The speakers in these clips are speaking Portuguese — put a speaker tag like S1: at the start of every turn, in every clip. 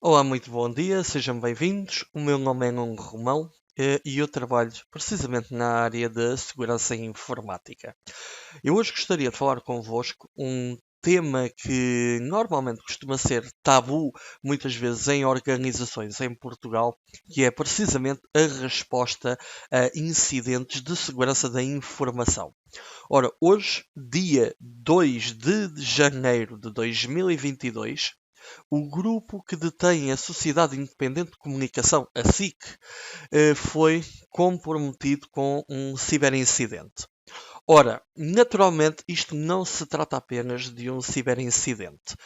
S1: Olá, muito bom dia, sejam bem-vindos. O meu nome é Nuno Romão e eu trabalho precisamente na área da segurança informática. Eu hoje gostaria de falar convosco um tema que normalmente costuma ser tabu, muitas vezes em organizações em Portugal, que é precisamente a resposta a incidentes de segurança da informação. Ora, hoje, dia 2 de janeiro de 2022, o grupo que detém a Sociedade Independente de Comunicação, a SIC, foi comprometido com um ciberincidente. Ora, naturalmente, isto não se trata apenas de um ciberincidente.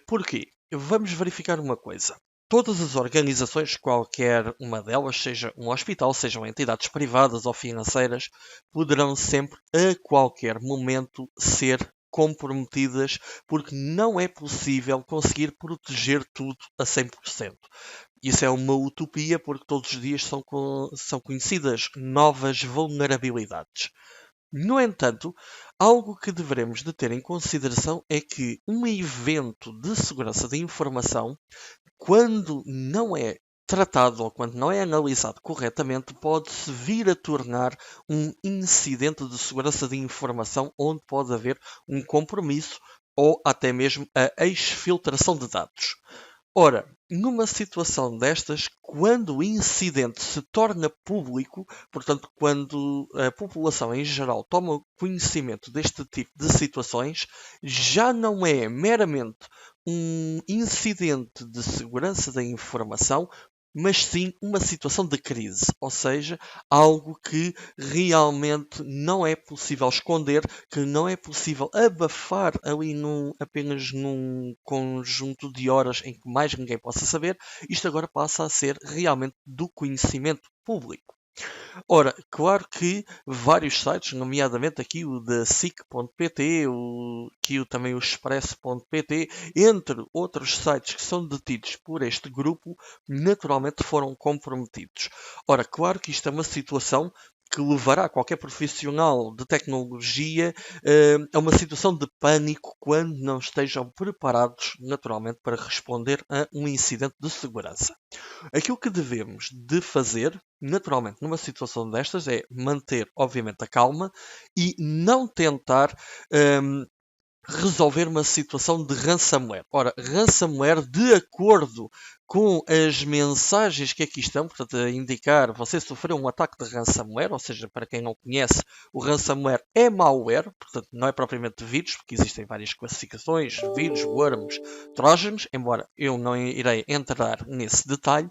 S1: Porquê? Vamos verificar uma coisa. Todas as organizações, qualquer uma delas, seja um hospital, sejam entidades privadas ou financeiras, poderão sempre, a qualquer momento, ser comprometidas, porque não é possível conseguir proteger tudo a 100%. Isso é uma utopia, porque todos os dias são conhecidas novas vulnerabilidades. No entanto, algo que devemos de ter em consideração é que um evento de segurança da informação, quando não é tratado ou quando não é analisado corretamente, pode-se vir a tornar um incidente de segurança de informação onde pode haver um compromisso ou até mesmo a exfiltração de dados. Ora, numa situação destas, quando o incidente se torna público, portanto, quando a população em geral toma conhecimento deste tipo de situações, já não é meramente um incidente de segurança da informação, mas sim uma situação de crise, ou seja, algo que realmente não é possível esconder, que não é possível abafar ali apenas num conjunto de horas em que mais ninguém possa saber. Isto agora passa a ser realmente do conhecimento público. Ora, claro que vários sites, nomeadamente aqui o da SIC.pt, também o Expresso.pt, entre outros sites que são detidos por este grupo, naturalmente foram comprometidos. Ora, claro que isto é uma situação que levará qualquer profissional de tecnologia a uma situação de pânico quando não estejam preparados, naturalmente, para responder a um incidente de segurança. Aquilo que devemos de fazer, naturalmente, numa situação destas, é manter, obviamente, a calma e não tentar hum, resolver uma situação de ransomware. Ora, ransomware, de acordo com as mensagens que aqui estão, portanto, a indicar você sofreu um ataque de ransomware, ou seja, para quem não conhece, o ransomware é malware, portanto, não é propriamente vírus, porque existem várias classificações, vírus, worms, trójanos, embora eu não irei entrar nesse detalhe,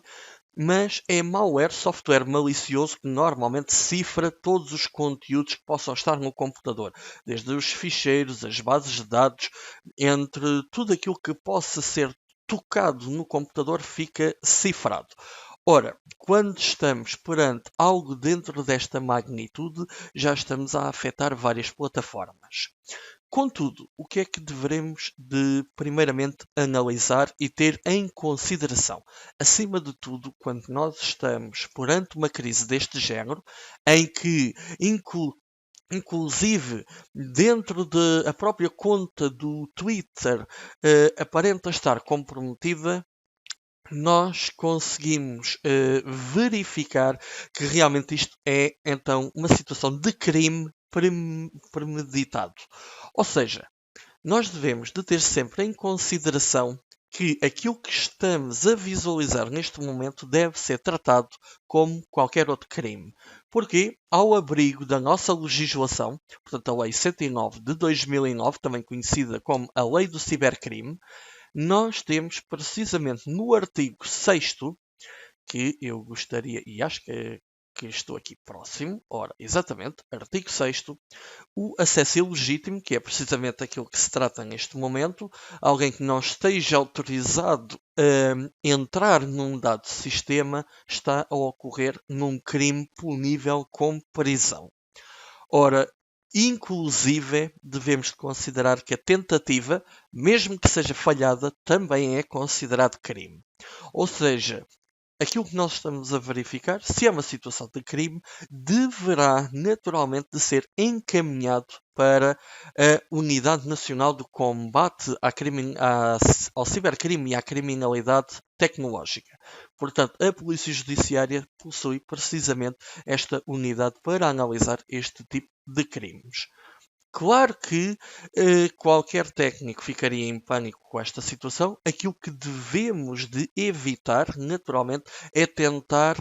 S1: mas é malware, software malicioso que normalmente cifra todos os conteúdos que possam estar no computador, desde os ficheiros, as bases de dados, entre tudo aquilo que possa ser tocado no computador fica cifrado. Ora, quando estamos perante algo dentro desta magnitude, já estamos a afetar várias plataformas. Contudo, o que é que devemos de primeiramente analisar e ter em consideração? Acima de tudo, quando nós estamos perante uma crise deste género, em que inclusive dentro da própria conta do Twitter aparenta estar comprometida, nós conseguimos verificar que realmente isto é então uma situação de crime premeditado. Ou seja, nós devemos de ter sempre em consideração que aquilo que estamos a visualizar neste momento deve ser tratado como qualquer outro crime. Porque, ao abrigo da nossa legislação, portanto a Lei 109 de 2009, também conhecida como a Lei do Cibercrime, nós temos precisamente no artigo 6º, que eu gostaria, e acho que estou aqui próximo, ora, exatamente, artigo 6º, o acesso ilegítimo, que é precisamente aquilo que se trata neste momento, alguém que não esteja autorizado a entrar num dado sistema está a ocorrer num crime punível com prisão. Ora, inclusive, devemos considerar que a tentativa, mesmo que seja falhada, também é considerado crime. Ou seja, aquilo que nós estamos a verificar, se é uma situação de crime, deverá naturalmente de ser encaminhado para a Unidade Nacional de Combate ao Cibercrime e à Criminalidade Tecnológica. Portanto, a Polícia Judiciária possui precisamente esta unidade para analisar este tipo de crimes. Claro que qualquer técnico ficaria em pânico com esta situação. Aquilo que devemos de evitar, naturalmente, é tentar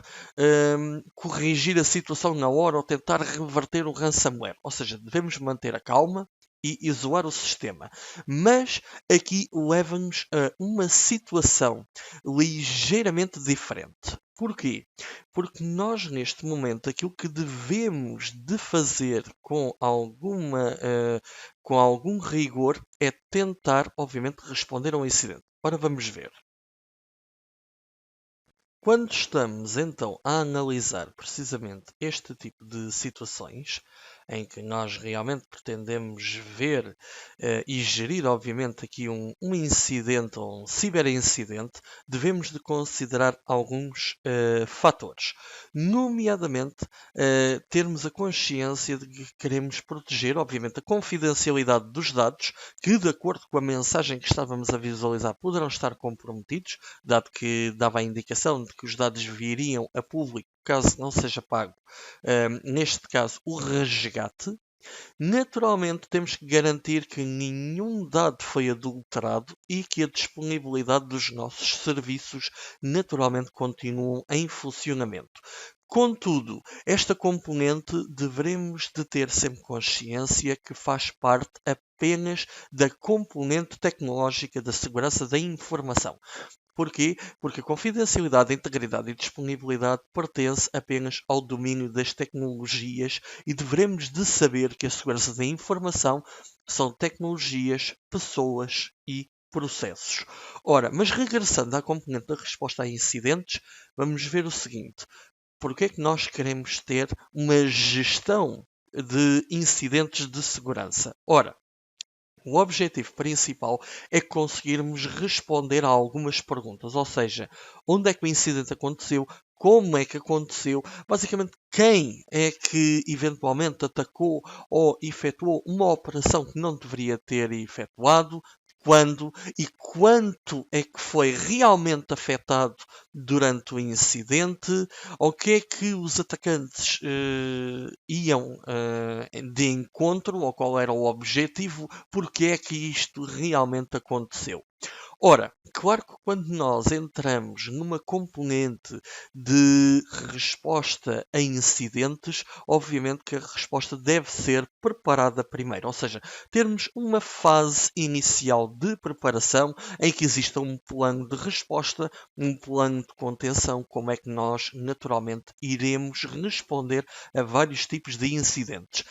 S1: corrigir a situação na hora ou tentar reverter o ransomware. Ou seja, devemos manter a calma e isolar o sistema. Mas aqui leva-nos a uma situação ligeiramente diferente. Porquê? Porque nós, neste momento, aquilo que devemos de fazer com algum rigor é tentar, obviamente, responder a um incidente. Ora, vamos ver. Quando estamos, então, a analisar precisamente este tipo de situações, em que nós realmente pretendemos ver e gerir, obviamente, aqui um incidente ou um ciberincidente, devemos de considerar alguns fatores. Nomeadamente, termos a consciência de que queremos proteger, obviamente, a confidencialidade dos dados, que, de acordo com a mensagem que estávamos a visualizar, poderão estar comprometidos, dado que dava a indicação de que os dados viriam a público caso não seja pago, neste caso, o resgate. Naturalmente, temos que garantir que nenhum dado foi adulterado e que a disponibilidade dos nossos serviços naturalmente continuam em funcionamento. Contudo, esta componente devemos de ter sempre consciência que faz parte apenas da componente tecnológica da segurança da informação. Porquê? Porque a confidencialidade, a integridade e disponibilidade pertence apenas ao domínio das tecnologias e devemos de saber que a segurança da informação são tecnologias, pessoas e processos. Ora, mas regressando à componente da resposta a incidentes, vamos ver o seguinte. Porque é que nós queremos ter uma gestão de incidentes de segurança? Ora, o objetivo principal é conseguirmos responder a algumas perguntas, ou seja, onde é que o incidente aconteceu, como é que aconteceu, basicamente quem é que eventualmente atacou ou efetuou uma operação que não deveria ter efetuado, quando e quanto é que foi realmente afetado durante o incidente, ao que é que os atacantes iam de encontro, ou qual era o objetivo, porque é que isto realmente aconteceu. Ora, claro que quando nós entramos numa componente de resposta a incidentes, obviamente que a resposta deve ser preparada primeiro, ou seja, termos uma fase inicial de preparação em que exista um plano de resposta, um plano de contenção, como é que nós naturalmente iremos responder a vários tipos de incidentes.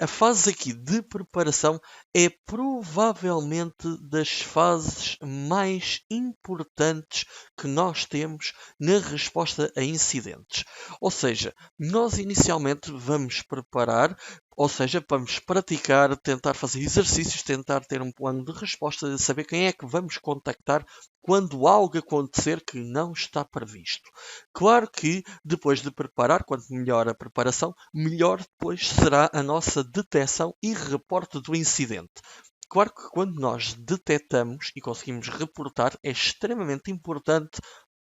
S1: A fase aqui de preparação é provavelmente das fases mais importantes que nós temos na resposta a incidentes. Ou seja, nós inicialmente vamos preparar, ou seja, vamos praticar, tentar fazer exercícios, tentar ter um plano de resposta, de saber quem é que vamos contactar quando algo acontecer que não está previsto. Claro que depois de preparar, quanto melhor a preparação, melhor depois será a nossa detecção e reporte do incidente. Claro que quando nós detectamos e conseguimos reportar, é extremamente importante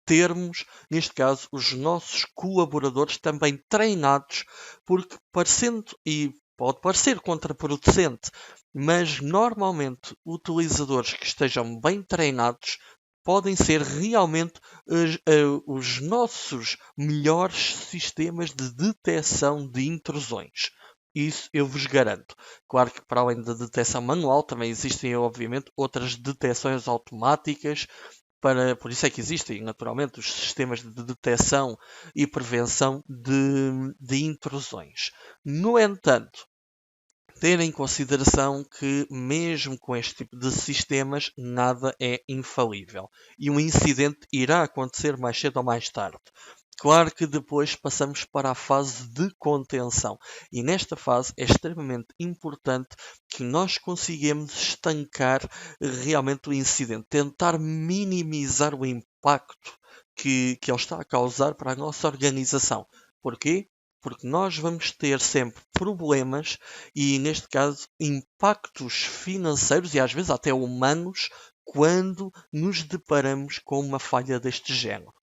S1: termos, neste caso, os nossos colaboradores também treinados, porque parecendo, e pode parecer contraproducente, mas normalmente utilizadores que estejam bem treinados podem ser realmente os nossos melhores sistemas de detecção de intrusões. Isso eu vos garanto. Claro que para além da detecção manual também existem, obviamente, outras detecções automáticas. Por isso é que existem, naturalmente, os sistemas de detecção e prevenção de intrusões. No entanto, ter em consideração que, mesmo com este tipo de sistemas, nada é infalível. E um incidente irá acontecer mais cedo ou mais tarde. Claro que depois passamos para a fase de contenção. E nesta fase é extremamente importante que nós consigamos estancar realmente o incidente, tentar minimizar o impacto que ele está a causar para a nossa organização. Porquê? Porque nós vamos ter sempre problemas e, neste caso, impactos financeiros e às vezes até humanos quando nos deparamos com uma falha deste género.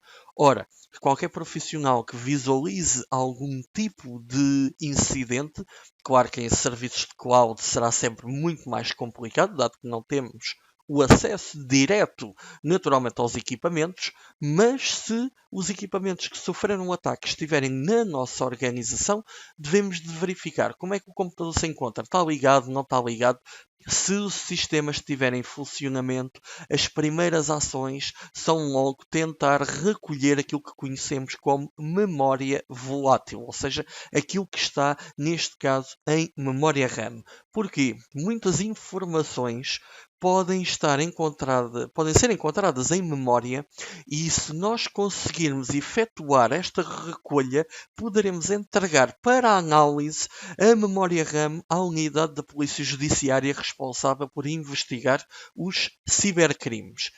S1: Ora, qualquer profissional que visualize algum tipo de incidente, claro que em serviços de cloud será sempre muito mais complicado, dado que não temos o acesso direto, naturalmente, aos equipamentos, mas se os equipamentos que sofreram um ataque estiverem na nossa organização, devemos de verificar como é que o computador se encontra. Está ligado, não está ligado? Se o sistema estiver em funcionamento, as primeiras ações são logo tentar recolher aquilo que conhecemos como memória volátil, ou seja, aquilo que está, neste caso, em memória RAM. Porquê? Muitas informações podem ser encontradas em memória e se nós conseguirmos efetuar esta recolha, poderemos entregar para a análise a memória RAM à unidade da Polícia Judiciária responsável por investigar os cibercrimes.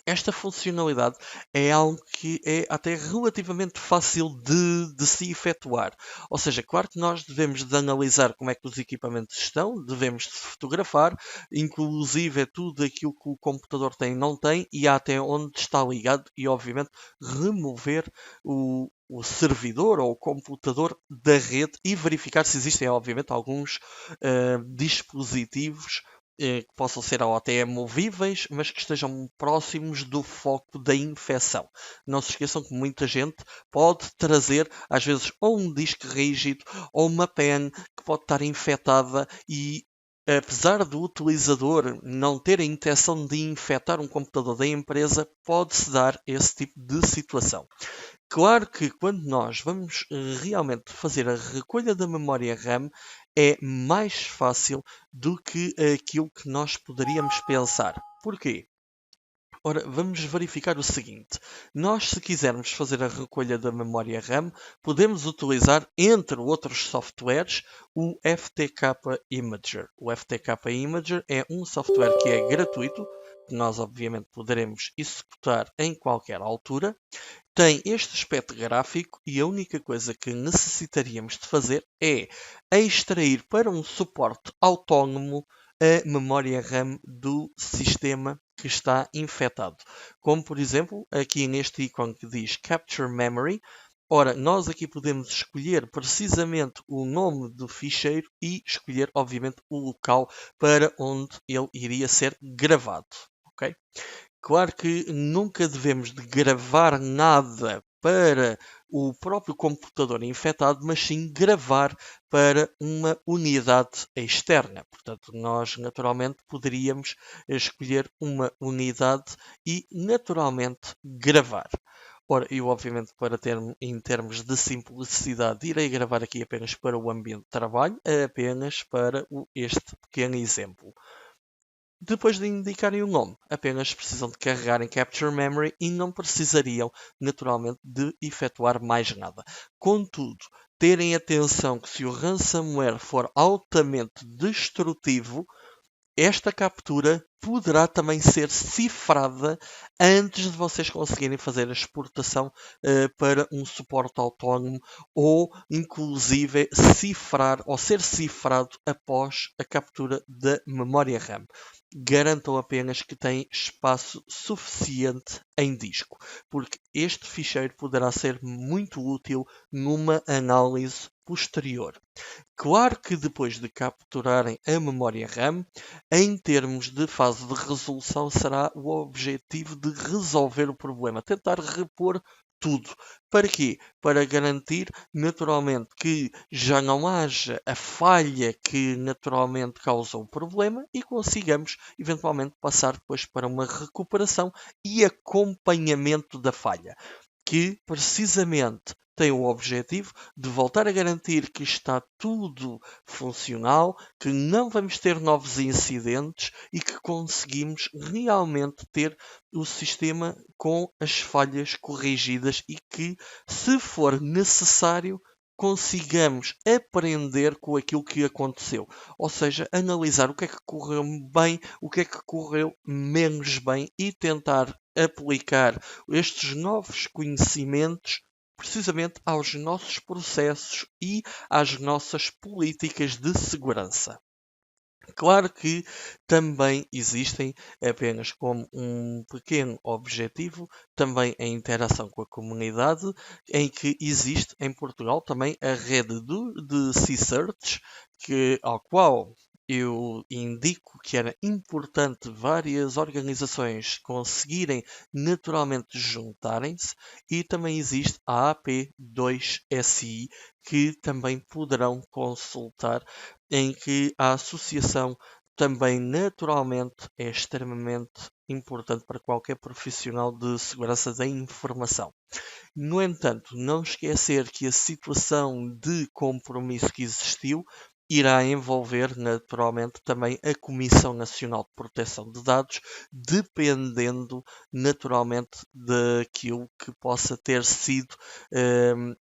S1: Esta funcionalidade é algo que é até relativamente fácil de se efetuar. Ou seja, claro que nós devemos de analisar como é que os equipamentos estão, devemos de fotografar, inclusive é tudo aquilo que o computador tem e não tem, e até onde está ligado, e obviamente remover o servidor ou o computador da rede e verificar se existem, obviamente, alguns dispositivos que possam ser ou até movíveis, mas que estejam próximos do foco da infecção. Não se esqueçam que muita gente pode trazer, às vezes, ou um disco rígido ou uma pen que pode estar infectada e, apesar do utilizador não ter a intenção de infectar um computador da empresa, pode-se dar esse tipo de situação. Claro que quando nós vamos realmente fazer a recolha da memória RAM é mais fácil do que aquilo que nós poderíamos pensar. Porquê? Ora, vamos verificar o seguinte. Nós, se quisermos fazer a recolha da memória RAM, podemos utilizar, entre outros softwares, o FTK Imager. O FTK Imager é um software que é gratuito, que nós obviamente poderemos executar em qualquer altura. Tem este aspecto gráfico e a única coisa que necessitaríamos de fazer é extrair para um suporte autónomo a memória RAM do sistema que está infectado. Como, por exemplo, aqui neste ícone que diz Capture Memory. Ora, nós aqui podemos escolher precisamente o nome do ficheiro e escolher, obviamente, o local para onde ele iria ser gravado. Ok? Claro que nunca devemos de gravar nada para o próprio computador infectado, mas sim gravar para uma unidade externa. Portanto, nós naturalmente poderíamos escolher uma unidade e naturalmente gravar. Ora, eu obviamente em termos de simplicidade, irei gravar aqui apenas para o ambiente de trabalho, apenas para este pequeno exemplo. Depois de indicarem o nome, apenas precisam de carregar em Capture Memory e não precisariam, naturalmente, de efetuar mais nada. Contudo, terem atenção que se o ransomware for altamente destrutivo, esta captura poderá também ser cifrada antes de vocês conseguirem fazer a exportação para um suporte autónomo ou, inclusive, cifrar ou ser cifrado após a captura da memória RAM. Garantam apenas que têm espaço suficiente em disco, porque este ficheiro poderá ser muito útil numa análise posterior. Claro que depois de capturarem a memória RAM, em termos de fase de resolução, será o objetivo de resolver o problema, tentar repor tudo. Para quê? Para garantir naturalmente que já não haja a falha que naturalmente causou o problema e consigamos eventualmente passar depois para uma recuperação e acompanhamento da falha, que precisamente tem o objetivo de voltar a garantir que está tudo funcional, que não vamos ter novos incidentes e que conseguimos realmente ter o sistema com as falhas corrigidas e que, se for necessário, consigamos aprender com aquilo que aconteceu. Ou seja, analisar o que é que correu bem, o que é que correu menos bem e tentar aplicar estes novos conhecimentos precisamente aos nossos processos e às nossas políticas de segurança. Claro que também existem, apenas como um pequeno objetivo, também a interação com a comunidade, em que existe em Portugal também a rede de C-Search, ao qual eu indico que era importante várias organizações conseguirem naturalmente juntarem-se, e também existe a AP2SI, que também poderão consultar, em que a associação também naturalmente é extremamente importante para qualquer profissional de segurança da informação. No entanto, não esquecer que a situação de compromisso que existiu irá envolver naturalmente também a Comissão Nacional de Proteção de Dados, dependendo naturalmente daquilo que possa ter sido,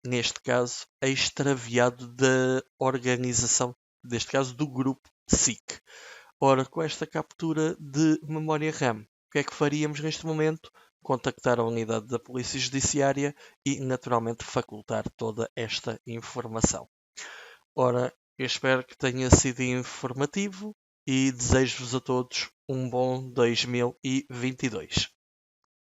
S1: neste caso, extraviado da organização, neste caso do grupo SIC. Ora, com esta captura de memória RAM, o que é que faríamos neste momento? Contactar a unidade da Polícia Judiciária e, naturalmente, facultar toda esta informação. Ora, eu espero que tenha sido informativo e desejo-vos a todos um bom 2022.